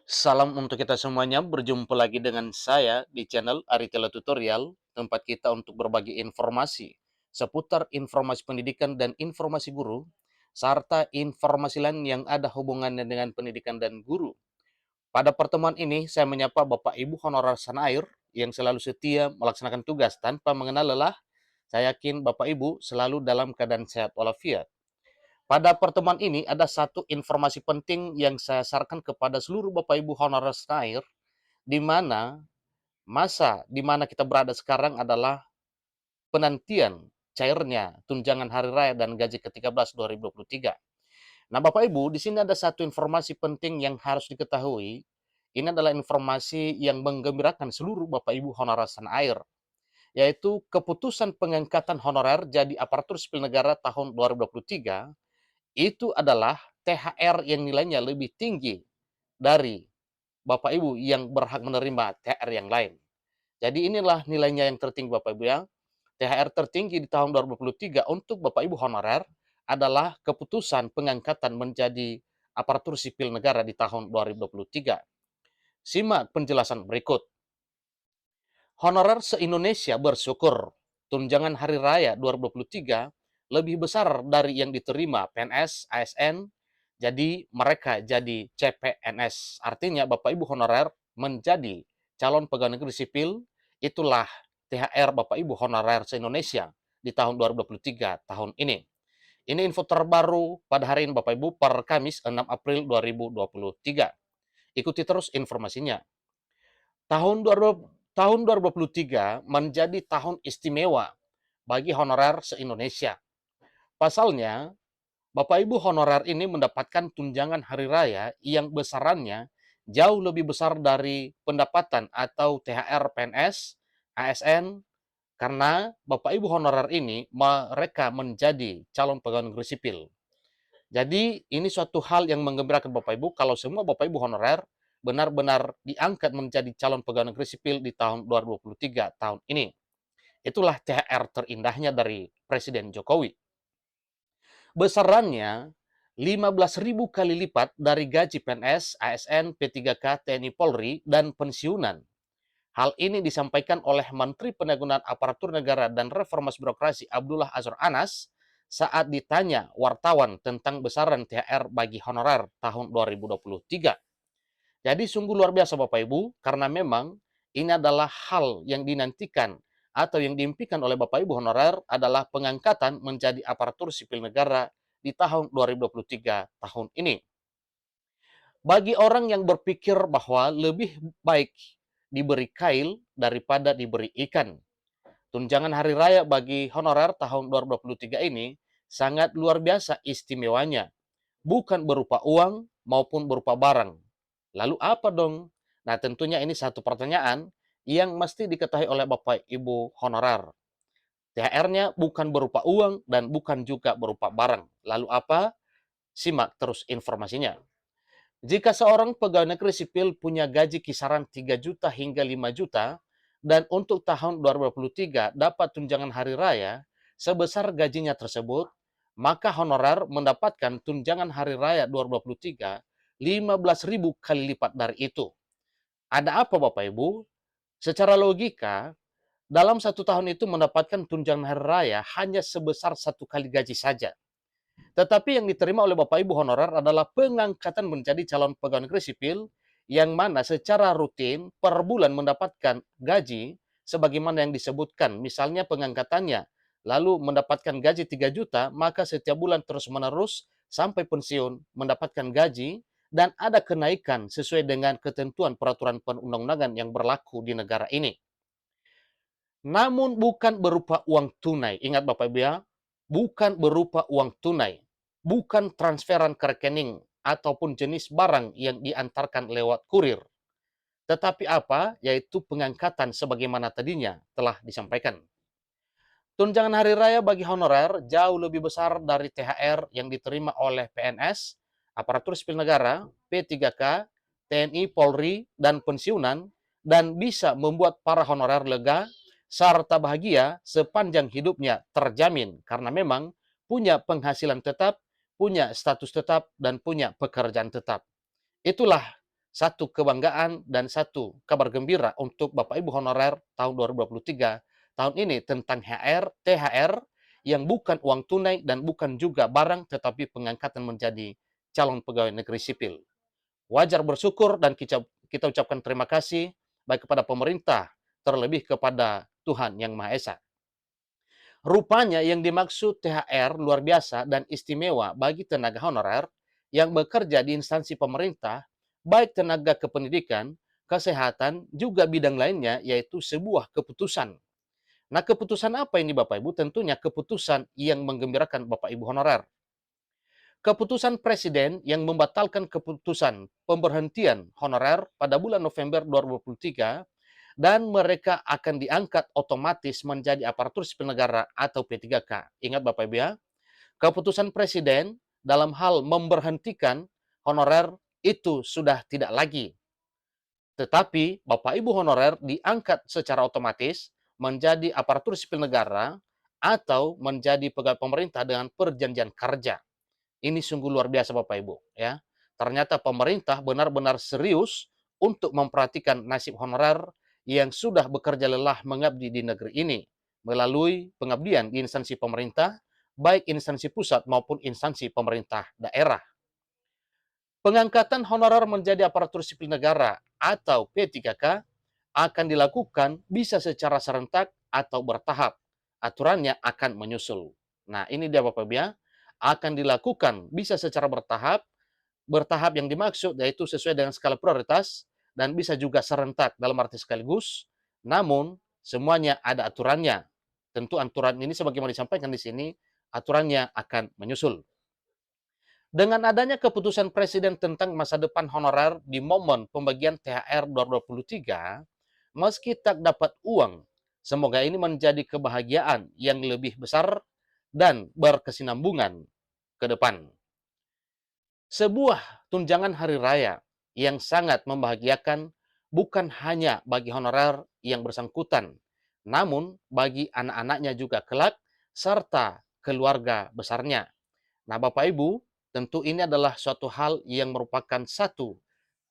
Salam untuk kita semuanya, berjumpa lagi dengan saya di channel Aritela Tutorial, tempat kita untuk berbagi informasi seputar informasi pendidikan dan informasi guru, serta informasi lain yang ada hubungannya dengan pendidikan dan guru. Pada pertemuan ini, saya menyapa Bapak Ibu honorer Sanair yang selalu setia melaksanakan tugas tanpa mengenal lelah. Saya yakin Bapak Ibu selalu dalam keadaan sehat walafiat. Pada pertemuan ini ada satu informasi penting yang saya sarankan kepada seluruh Bapak Ibu honorer Sanair, di mana masa di mana kita berada sekarang adalah penantian cairnya tunjangan hari raya dan gaji ke-13 2023. Nah, Bapak Ibu, di sini ada satu informasi penting yang harus diketahui. Ini adalah informasi yang menggembirakan seluruh Bapak Ibu honorer tanah air, yaitu keputusan pengangkatan honorer jadi aparatur sipil negara tahun 2023 itu adalah THR yang nilainya lebih tinggi dari Bapak Ibu yang berhak menerima THR yang lain. Jadi inilah nilainya yang tertinggi Bapak Ibu ya. THR tertinggi di tahun 2023 untuk Bapak Ibu honorer adalah keputusan pengangkatan menjadi aparatur sipil negara di tahun 2023. Simak penjelasan berikut. Honorer se-Indonesia bersyukur tunjangan hari raya 2023 lebih besar dari yang diterima PNS, ASN, jadi mereka jadi CPNS. Artinya Bapak Ibu honorer menjadi calon pegawai negeri sipil, itulah THR Bapak Ibu honorer se-Indonesia di tahun 2023 tahun ini. Ini info terbaru pada hari ini Bapak Ibu per Kamis 6 April 2023. Ikuti terus informasinya. Tahun 2023 menjadi tahun istimewa bagi honorer se-Indonesia. Pasalnya, Bapak Ibu honorer ini mendapatkan tunjangan hari raya yang besarannya jauh lebih besar dari pendapatan atau THR PNS, ASN, karena Bapak Ibu honorer ini mereka menjadi calon pegawai negeri sipil. Jadi ini suatu hal yang menggembirakan Bapak Ibu kalau semua Bapak Ibu honorer benar-benar diangkat menjadi calon pegawai negeri sipil di tahun 2023 tahun ini. Itulah THR terindahnya dari Presiden Jokowi. Besarannya 15.000 kali lipat dari gaji PNS, ASN, P3K, TNI Polri, dan pensiunan. Hal ini disampaikan oleh Menteri Pendayagunaan Aparatur Negara dan Reformasi Birokrasi Abdullah Azwar Anas saat ditanya wartawan tentang besaran THR bagi honorer tahun 2023. Jadi sungguh luar biasa Bapak Ibu, karena memang ini adalah hal yang dinantikan atau yang diimpikan oleh Bapak Ibu honorer adalah pengangkatan menjadi aparatur sipil negara di tahun 2023 tahun ini. Bagi orang yang berpikir bahwa lebih baik diberi kail daripada diberi ikan, tunjangan hari raya bagi honorer tahun 2023 ini sangat luar biasa istimewanya, bukan berupa uang maupun berupa barang. Lalu apa dong? Nah, tentunya ini satu pertanyaan yang mesti diketahui oleh Bapak Ibu honorer. THR-nya bukan berupa uang dan bukan juga berupa barang. Lalu apa? Simak terus informasinya. Jika seorang pegawai negeri sipil punya gaji kisaran 3 juta hingga 5 juta, dan untuk tahun 2023 dapat tunjangan hari raya sebesar gajinya tersebut, maka honorer mendapatkan tunjangan hari raya 2023 15.000 kali lipat dari itu. Ada apa Bapak Ibu? Secara logika, dalam satu tahun itu mendapatkan tunjangan hari raya hanya sebesar satu kali gaji saja. Tetapi yang diterima oleh Bapak Ibu honorer adalah pengangkatan menjadi calon pegawai negeri sipil yang mana secara rutin per bulan mendapatkan gaji sebagaimana yang disebutkan. Misalnya pengangkatannya lalu mendapatkan gaji 3 juta, maka setiap bulan terus-menerus sampai pensiun mendapatkan gaji dan ada kenaikan sesuai dengan ketentuan peraturan perundang-undangan yang berlaku di negara ini. Namun bukan berupa uang tunai. Ingat Bapak Ibu ya, bukan berupa uang tunai. Bukan transferan ke rekening ataupun jenis barang yang diantarkan lewat kurir. Tetapi apa? Yaitu pengangkatan sebagaimana tadinya telah disampaikan. Tunjangan hari raya bagi honorer jauh lebih besar dari THR yang diterima oleh PNS, aparatur sipil negara, P3K, TNI, Polri, dan pensiunan, dan bisa membuat para honorer lega serta bahagia sepanjang hidupnya terjamin karena memang punya penghasilan tetap, punya status tetap, dan punya pekerjaan tetap. Itulah satu kebanggaan dan satu kabar gembira untuk Bapak Ibu honorer tahun 2023 tahun ini tentang THR yang bukan uang tunai dan bukan juga barang tetapi pengangkatan menjadi calon pegawai negeri sipil. Wajar bersyukur dan kita ucapkan terima kasih baik kepada pemerintah terlebih kepada Tuhan Yang Maha Esa. Rupanya yang dimaksud THR luar biasa dan istimewa bagi tenaga honorer yang bekerja di instansi pemerintah, baik tenaga kependidikan, kesehatan, juga bidang lainnya, yaitu sebuah keputusan. Nah, keputusan apa ini Bapak Ibu? Tentunya keputusan yang menggembirakan Bapak Ibu honorer. Keputusan Presiden yang membatalkan keputusan pemberhentian honorer pada bulan November 2023 dan mereka akan diangkat otomatis menjadi aparatur sipil negara atau P3K. Ingat Bapak Ibu ya, keputusan Presiden dalam hal memberhentikan honorer itu sudah tidak lagi. Tetapi Bapak Ibu honorer diangkat secara otomatis menjadi aparatur sipil negara atau menjadi pegawai pemerintah dengan perjanjian kerja. Ini sungguh luar biasa Bapak Ibu ya. Ternyata pemerintah benar-benar serius untuk memperhatikan nasib honorer yang sudah bekerja lelah mengabdi di negeri ini melalui pengabdian di instansi pemerintah, baik instansi pusat maupun instansi pemerintah daerah. Pengangkatan honorer menjadi aparatur sipil negara atau P3K akan dilakukan bisa secara serentak atau bertahap. Aturannya akan menyusul. Nah, ini dia Bapak Ibu ya. Akan dilakukan bisa secara bertahap. Bertahap yang dimaksud yaitu sesuai dengan skala prioritas dan bisa juga serentak dalam arti sekaligus. Namun, semuanya ada aturannya. Tentu aturan ini sebagaimana disampaikan di sini, aturannya akan menyusul. Dengan adanya keputusan Presiden tentang masa depan honorer di momen pembagian THR 2023, meski tak dapat uang, semoga ini menjadi kebahagiaan yang lebih besar dan berkesinambungan ke depan. Sebuah tunjangan hari raya yang sangat membahagiakan bukan hanya bagi honorer yang bersangkutan, namun bagi anak-anaknya juga kelak serta keluarga besarnya. Nah, Bapak Ibu, tentu ini adalah suatu hal yang merupakan satu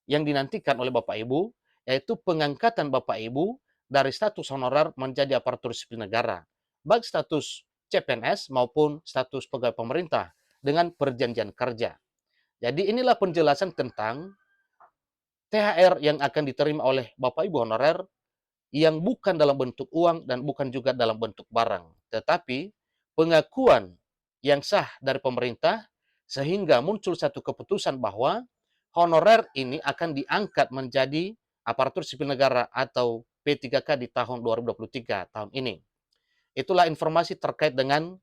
yang dinantikan oleh Bapak Ibu, yaitu pengangkatan Bapak Ibu dari status honorer menjadi aparatur sipil negara, baik status CPNS maupun status pegawai pemerintah dengan perjanjian kerja. Jadi inilah penjelasan tentang THR yang akan diterima oleh Bapak Ibu honorer yang bukan dalam bentuk uang dan bukan juga dalam bentuk barang, tetapi pengakuan yang sah dari pemerintah sehingga muncul satu keputusan bahwa honorer ini akan diangkat menjadi aparatur sipil negara atau P3K di tahun 2023 tahun ini. Itulah informasi terkait dengan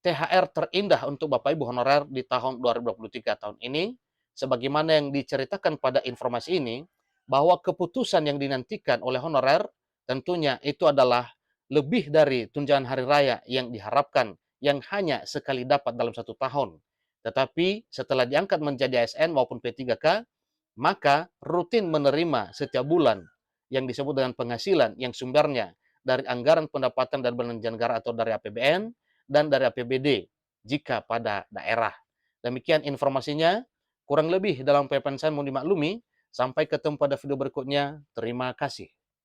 THR terindah untuk Bapak Ibu honorer di tahun 2023 tahun ini. Sebagaimana yang diceritakan pada informasi ini, bahwa keputusan yang dinantikan oleh honorer tentunya itu adalah lebih dari tunjangan hari raya yang diharapkan yang hanya sekali dapat dalam satu tahun. Tetapi setelah diangkat menjadi ASN maupun P3K, maka rutin menerima setiap bulan yang disebut dengan penghasilan yang sumbernya dari anggaran pendapatan dan belanja negara atau dari APBN dan dari APBD jika pada daerah. Demikian informasinya, kurang lebih dalam PPN saya mau dimaklumi. Sampai ketemu pada video berikutnya. Terima kasih.